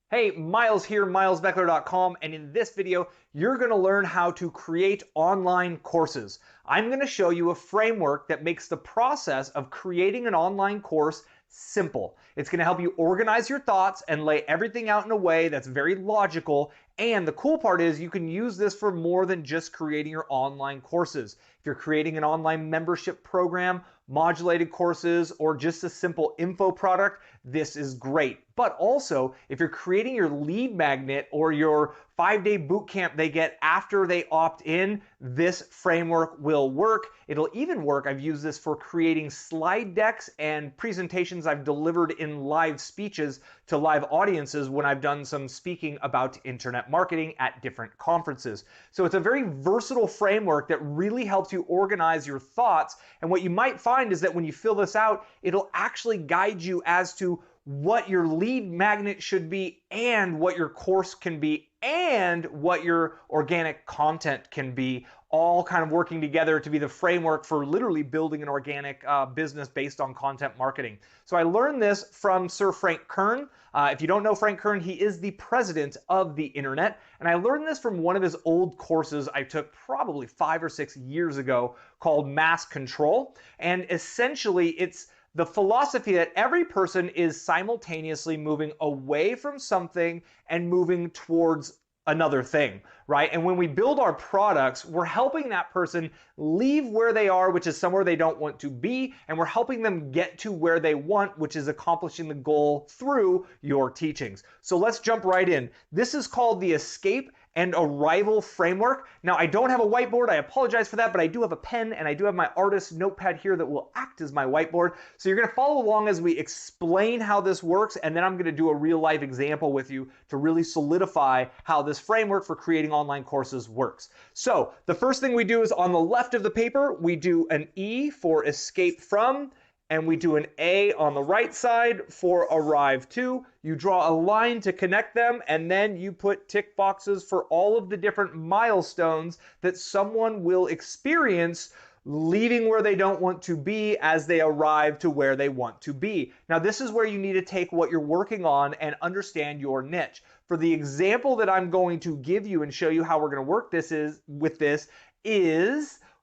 Hey, Miles here, milesbeckler.com, and in this video, you're going to learn how to create online courses. I'm going to show you a framework that makes the process of creating an online course simple. It's going to help you organize your thoughts and lay everything out in a way that's very logical. And the cool part is you can use this for more than just creating your online courses. If you're creating an online membership program, modulated courses, or just a simple info product, this is great. But also, if you're creating your lead magnet or your 5-day boot camp they get after they opt in, this framework will work. It'll even work. I've used this for creating slide decks and presentations I've delivered in live speeches to live audiences when I've done some speaking about internet marketing at different conferences. So it's a very versatile framework that really helps you organize your thoughts. And what you might find is that when you fill this out, it'll actually guide you as to what your lead magnet should be and what your course can be and what your organic content can be, all kind of working together to be the framework for literally building an organic business based on content marketing. So I learned this from Sir Frank Kern. If you don't know Frank Kern, he is the president of the internet. And I learned this from one of his old courses I took probably 5 or 6 years ago called Mass Control. And essentially it's the philosophy that every person is simultaneously moving away from something and moving towards another thing, right? And when we build our products, we're helping that person leave where they are, which is somewhere they don't want to be, and we're helping them get to where they want, which is accomplishing the goal through your teachings. So let's jump right in. This is called the Escape and Arrival Framework. Now, I don't have a whiteboard. I apologize for that, but I do have a pen and I do have my artist notepad here that will act as my whiteboard. So you're gonna follow along as we explain how this works, and then I'm gonna do a real life example with you to really solidify how this framework for creating online courses works. So the first thing we do is on the left of the paper, we do an E for escape from, and we do an A on the right side for arrive to. You draw a line to connect them, and then you put tick boxes for all of the different milestones that someone will experience leaving where they don't want to be as they arrive to where they want to be. Now, this is where you need to take what you're working on and understand your niche. For the example that I'm going to give you and show you how we're going to work this is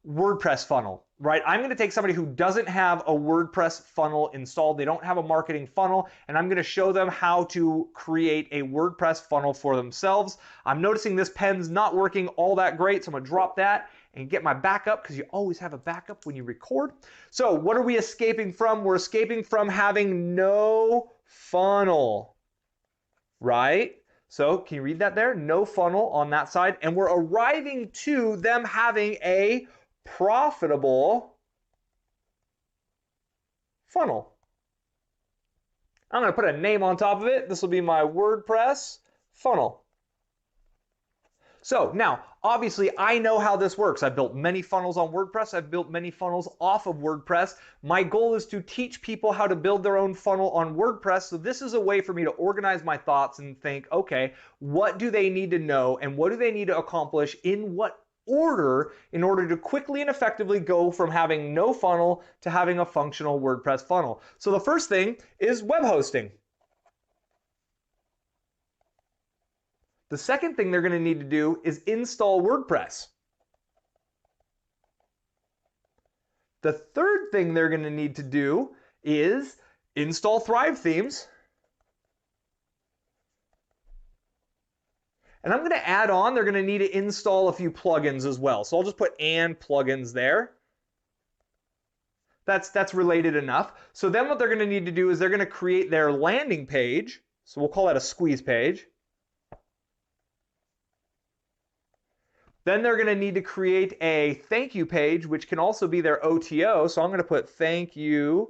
WordPress funnel, right? I'm going to take somebody who doesn't have a WordPress funnel installed. They don't have a marketing funnel, and I'm going to show them how to create a WordPress funnel for themselves. I'm noticing this pen's not working all that great, so I'm going to drop that and get my backup, because you always have a backup when you record. So what are we escaping from? We're escaping from having no funnel, right? So can you read that there? No funnel on that side. And we're arriving to them having a profitable funnel. I'm going to put a name on top of it. This will be my WordPress funnel. So now, obviously, I know how this works. I've built many funnels on WordPress. I've built many funnels off of WordPress. My goal is to teach people how to build their own funnel on WordPress. So this is a way for me to organize my thoughts and think, okay, what do they need to know and what do they need to accomplish in what order in order to quickly and effectively go from having no funnel to having a functional WordPress funnel. So the first thing is web hosting. The second thing they're going to need to do is install WordPress. The third thing they're going to need to do is install Thrive themes. And I'm going to add on, they're going to need to install a few plugins as well. So I'll just put and plugins there. That's related enough. So then what they're going to need to do is they're going to create their landing page. So we'll call that a squeeze page. Then they're going to need to create a thank you page, which can also be their OTO. So I'm going to put thank you/OTO.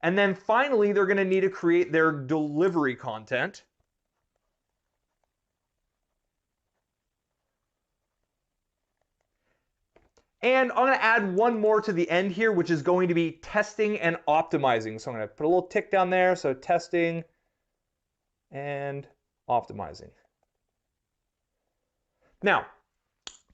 And then finally, they're going to need to create their delivery content. And I'm going to add one more to the end here, which is going to be testing and optimizing. So I'm going to put a little tick down there. So testing and optimizing. Now,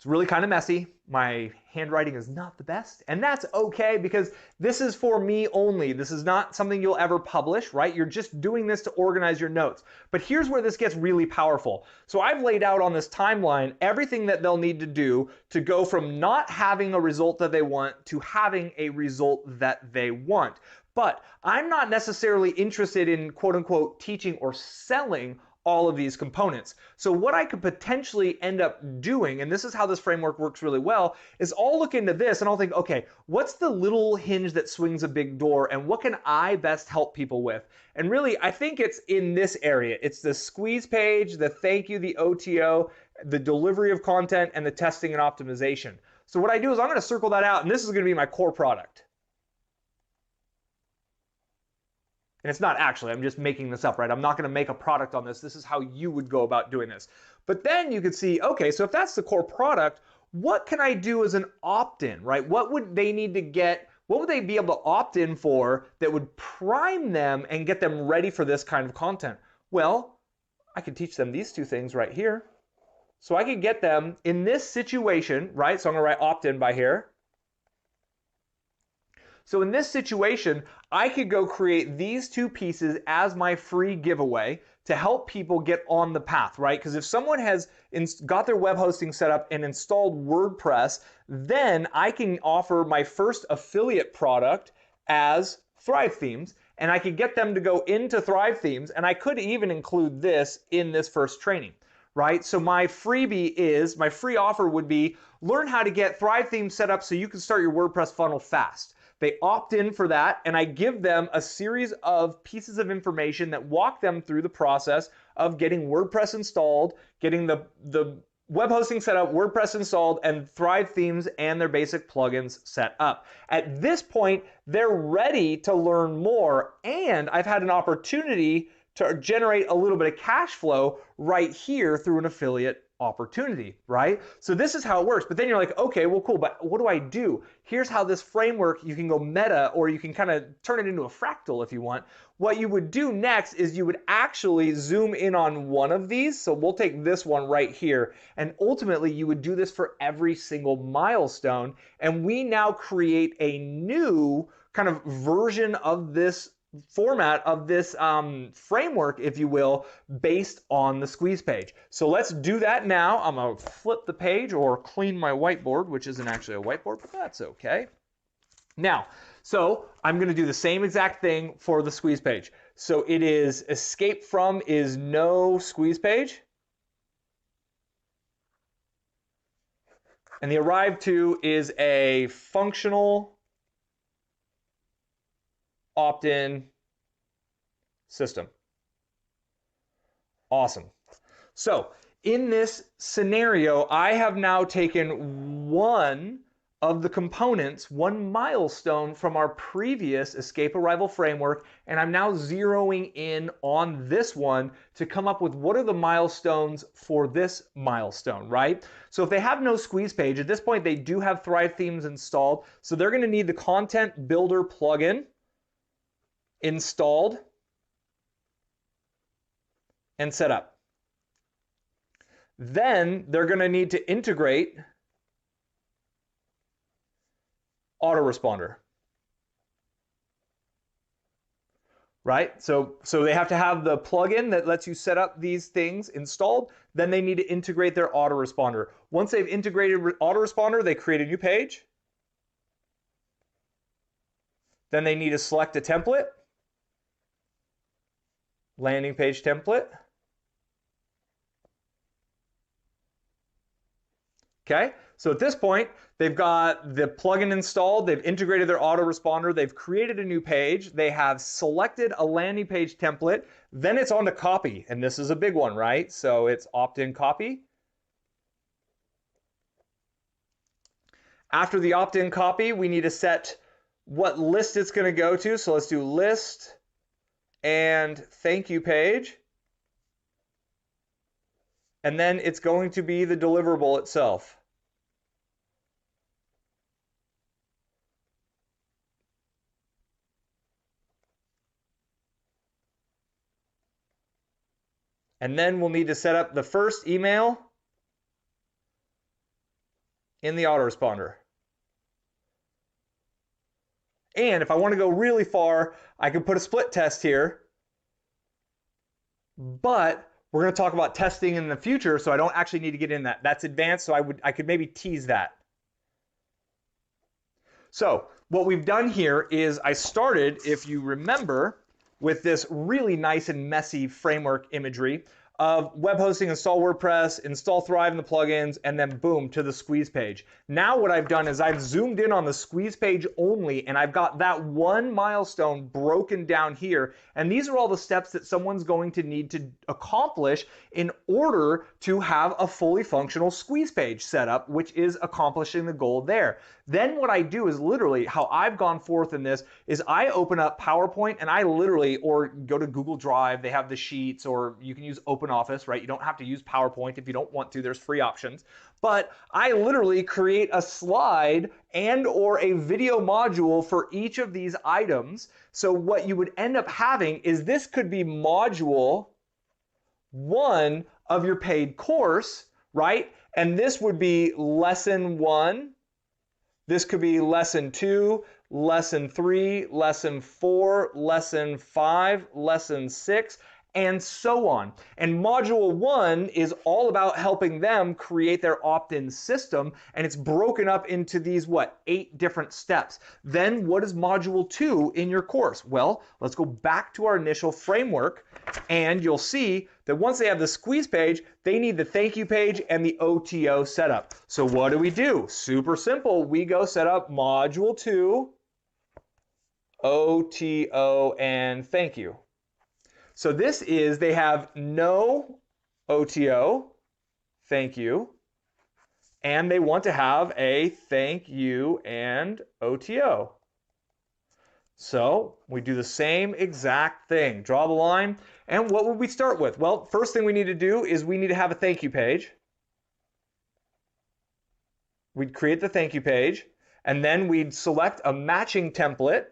It's really kind of messy. My handwriting is not the best, and that's okay because this is for me only. This is not something you'll ever publish, right? You're just doing this to organize your notes. But here's where this gets really powerful. So I've laid out on this timeline everything that they'll need to do to go from not having a result that they want to having a result that they want. But I'm not necessarily interested in quote unquote teaching or selling all of these components. So what I could potentially end up doing, and this is how this framework works really well, is I'll look into this and I'll think, okay, what's the little hinge that swings a big door and what can I best help people with? And really, I think it's in this area. It's the squeeze page, the thank you, the OTO, the delivery of content, and the testing and optimization. So what I do is I'm going to circle that out, and this is going to be my core product. And it's not actually, I'm just making this up, right? I'm not going to make a product on this. This is how you would go about doing this. But then you could see, okay, so if that's the core product, what can I do as an opt-in, right? What would they need to get, what would they be able to opt in for that would prime them and get them ready for this kind of content? Well, I could teach them these two things right here. So I could get them in this situation, right? So I'm going to write opt-in by here. So in this situation, I could go create these two pieces as my free giveaway to help people get on the path, right? Because if someone has got their web hosting set up and installed WordPress, then I can offer my first affiliate product as Thrive Themes, and I could get them to go into Thrive Themes, and I could even include this in this first training, right? So my freebie is, my free offer would be, learn how to get Thrive Themes set up so you can start your WordPress funnel fast. They opt in for that, and I give them a series of pieces of information that walk them through the process of getting WordPress installed, getting the web hosting set up, WordPress installed, and Thrive Themes and their basic plugins set up. At this point, they're ready to learn more, and I've had an opportunity to generate a little bit of cash flow right here through an affiliate opportunity, right? So this is how it works. But then you're like, okay, well, cool, but what do I do? Here's how this framework, you can go meta, or you can kind of turn it into a fractal if you want. What you would do next is you would actually zoom in on one of these. So we'll take this one right here. And ultimately, you would do this for every single milestone. And we now create a new kind of version of this format of this framework, if you will, based on the squeeze page. So let's do that now. I'm going to flip the page or clean my whiteboard, which isn't actually a whiteboard, but that's okay. Now, so I'm going to do the same exact thing for the squeeze page. So it is escape from is no squeeze page. And the arrive to is a functional opt-in system. Awesome. So in this scenario, I have now taken one of the components, one milestone from our previous escape arrival framework, and I'm now zeroing in on this one to come up with what are the milestones for this milestone, right? So if they have no squeeze page, at this point they do have Thrive Themes installed, so they're going to need the Content Builder plugin installed and set up. Then they're going to need to integrate autoresponder. Right? So they have to have the plugin that lets you set up these things installed. Then they need to integrate their autoresponder. Once they've integrated autoresponder, they create a new page. Then they need to select a template. Landing page template. Okay, so at this point, they've got the plugin installed, they've integrated their autoresponder, they've created a new page, they have selected a landing page template, then it's on to copy, and this is a big one, right? So it's opt-in copy. After the opt-in copy, we need to set what list it's going to go to, so let's do list and thank you page. And then it's going to be the deliverable itself. And then we'll need to set up the first email in the autoresponder. And if I want to go really far, I could put a split test here. But we're going to talk about testing in the future, so I don't actually need to get in that. That's advanced, so I could maybe tease that. So what we've done here is I started, if you remember, with this really nice and messy framework imagery of web hosting, install WordPress, install Thrive in the plugins, and then boom, to the squeeze page. Now what I've done is I've zoomed in on the squeeze page only, and I've got that one milestone broken down here. And these are all the steps that someone's going to need to accomplish in order to have a fully functional squeeze page set up, which is accomplishing the goal there. Then what I do is literally how I've gone forth in this is I open up PowerPoint and I literally, or go to Google Drive, they have the sheets, or you can use OpenOffice, right? You don't have to use PowerPoint if you don't want to, there's free options. But I literally create a slide and or a video module for each of these items. So what you would end up having is this could be module 1 of your paid course, right? And this would be lesson 1. This could be lesson 2, lesson 3, lesson 4, lesson 5, lesson 6, and so on. And module 1 is all about helping them create their opt-in system, and it's broken up into these, 8 different steps. Then what is module 2 in your course? Well, let's go back to our initial framework, and you'll see that once they have the squeeze page, they need the thank you page and the OTO setup. So what do? Super simple. We go set up module 2, OTO, and thank you. So this is, they have no OTO, thank you, and they want to have a thank you and OTO. So we do the same exact thing. Draw the line, and what would we start with? Well, first thing we need to do is we need to have a thank you page. We'd create the thank you page, and then we'd select a matching template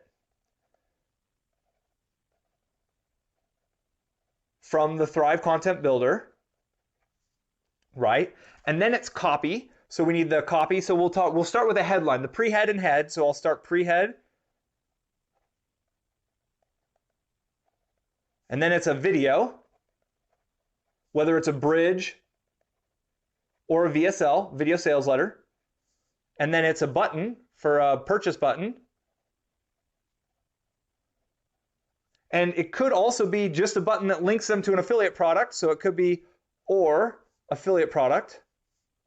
from the Thrive Content Builder, right? And then it's copy. So we need the copy. So we'll start with a headline, the pre-head and head. So I'll start pre-head. And then it's a video, whether it's a bridge or a VSL, video sales letter. And then it's a button for a purchase button. And it could also be just a button that links them to an affiliate product. So it could be or affiliate product,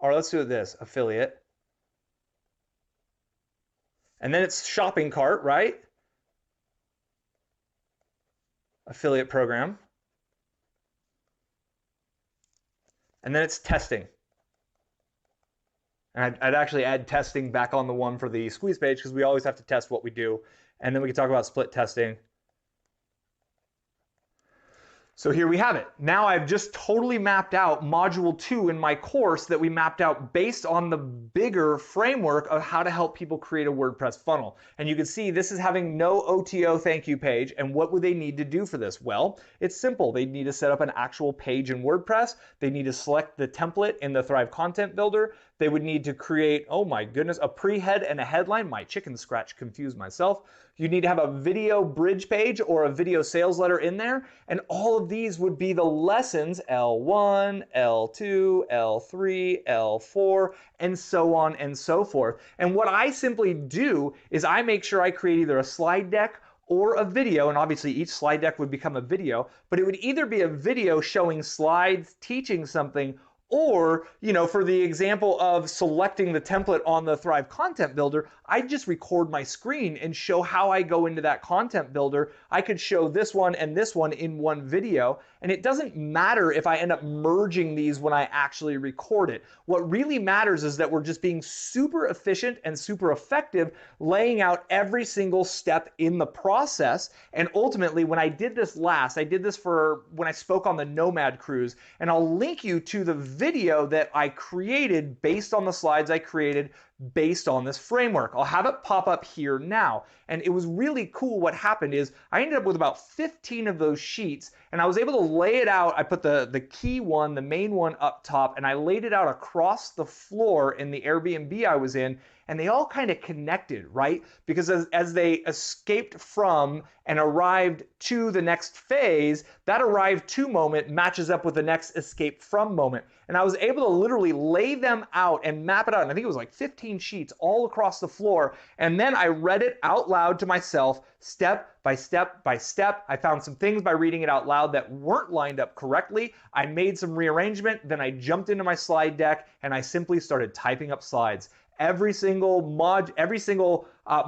or let's do this, affiliate. And then it's shopping cart, right? Affiliate program. And then it's testing. And I'd actually add testing back on the one for the squeeze page because we always have to test what we do. And then we can talk about split testing. So here we have it. Now I've just totally mapped out module 2 in my course that we mapped out based on the bigger framework of how to help people create a WordPress funnel. And you can see this is having no OTO thank you page. And what would they need to do for this? Well, it's simple. They need to set up an actual page in WordPress. They need to select the template in the Thrive Content Builder. They would need to create, oh my goodness, a pre-head and a headline. My chicken scratch confused myself. You need to have a video bridge page or a video sales letter in there. And all of these would be the lessons, L1, L2, L3, L4, and so on and so forth. And what I simply do is I make sure I create either a slide deck or a video, and obviously each slide deck would become a video, but it would either be a video showing slides teaching something, or, for the example of selecting the template on the Thrive Content Builder, I just record my screen and show how I go into that content builder. I could show this one and this one in one video, and it doesn't matter if I end up merging these when I actually record it. What really matters is that we're just being super efficient and super effective, laying out every single step in the process. And ultimately, when I did this last, I did this for when I spoke on the Nomad Cruise, and I'll link you to the video that I created based on the slides I created, based on this framework. I'll have it pop up here now. And it was really cool. What happened is I ended up with about 15 of those sheets, and I was able to lay it out. I put the key one, the main one up top, and I laid it out across the floor in the Airbnb I was in, and they all kind of connected, right? Because as they escaped from and arrived to the next phase, that arrived to moment matches up with the next escape from moment. And I was able to literally lay them out and map it out. And I think it was like 15 sheets all across the floor. And then I read it out loud to myself, step by step by step. I found some things by reading it out loud that weren't lined up correctly. I made some rearrangement. Then I jumped into my slide deck and I simply started typing up slides. Every single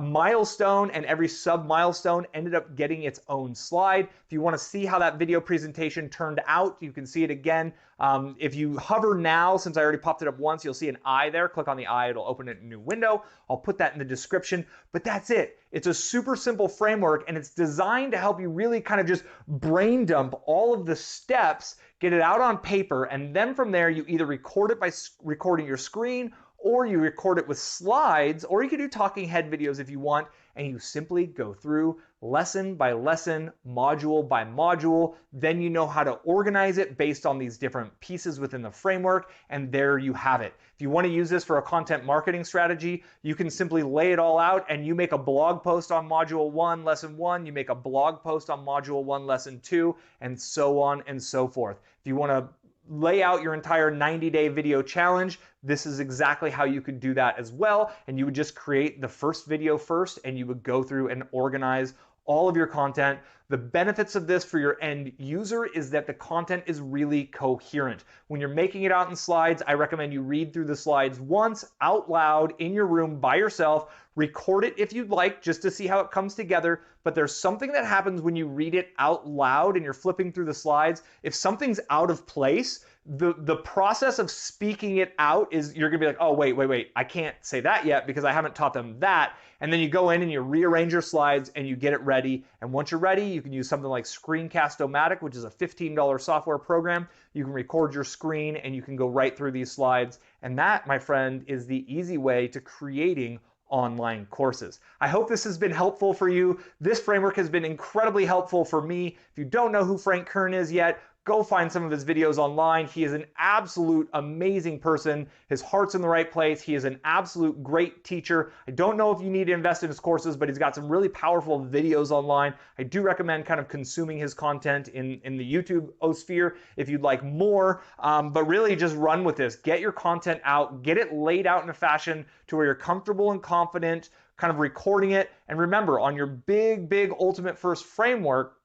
milestone and every sub-milestone ended up getting its own slide. If you want to see how that video presentation turned out, you can see it again. If you hover now, since I already popped it up once, you'll see an eye there. Click on the eye, it'll open a new window. I'll put that in the description, but that's it. It's a super simple framework, and it's designed to help you really kind of just brain dump all of the steps, get it out on paper, and then from there, you either record it by recording your screen, or you record it with slides, or you can do talking head videos if you want, and you simply go through lesson by lesson, module by module. Then you know how to organize it based on these different pieces within the framework, and there you have it. If you want to use this for a content marketing strategy, you can simply lay it all out and you make a blog post on module 1, lesson 1, you make a blog post on module 1, lesson 2, and so on and so forth. If you want to lay out your entire 90-day video challenge, this is exactly how you could do that as well. And you would just create the first video first, and you would go through and organize all of your content. The benefits of this for your end user is that the content is really coherent. When you're making it out in slides, I recommend you read through the slides once out loud in your room by yourself. Record it if you'd like, just to see how it comes together. But there's something that happens when you read it out loud and you're flipping through the slides. If something's out of place, the process of speaking it out is you're gonna be like, oh, wait, I can't say that yet because I haven't taught them that. And then you go in and you rearrange your slides and you get it ready. And once you're ready, you can use something like Screencast-O-Matic, which is a $15 software program. You can record your screen and you can go right through these slides. And that, my friend, is the easy way to creating online courses. I hope this has been helpful for you. This framework has been incredibly helpful for me. If you don't know who Frank Kern is yet, go find some of his videos online. He is an absolute amazing person. His heart's in the right place. He is an absolute great teacher. I don't know if you need to invest in his courses, but he's got some really powerful videos online. I do recommend kind of consuming his content in the YouTube sphere if you'd like more, but really just run with this. Get your content out, get it laid out in a fashion to where you're comfortable and confident, kind of recording it. And remember, on your big ultimate first framework,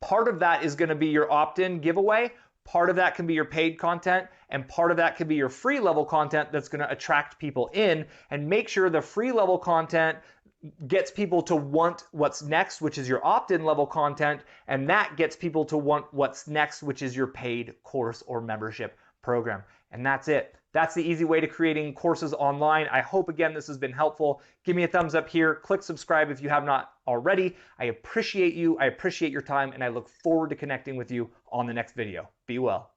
part of that is going to be your opt-in giveaway, part of that can be your paid content, and part of that can be your free level content that's going to attract people in. And make sure the free level content gets people to want what's next, which is your opt-in level content, and that gets people to want what's next, which is your paid course or membership program. And that's it. That's the easy way to creating courses online. I hope, again, this has been helpful. Give me a thumbs up here. Click subscribe if you have not already. I appreciate you. I appreciate your time, and I look forward to connecting with you on the next video. Be well.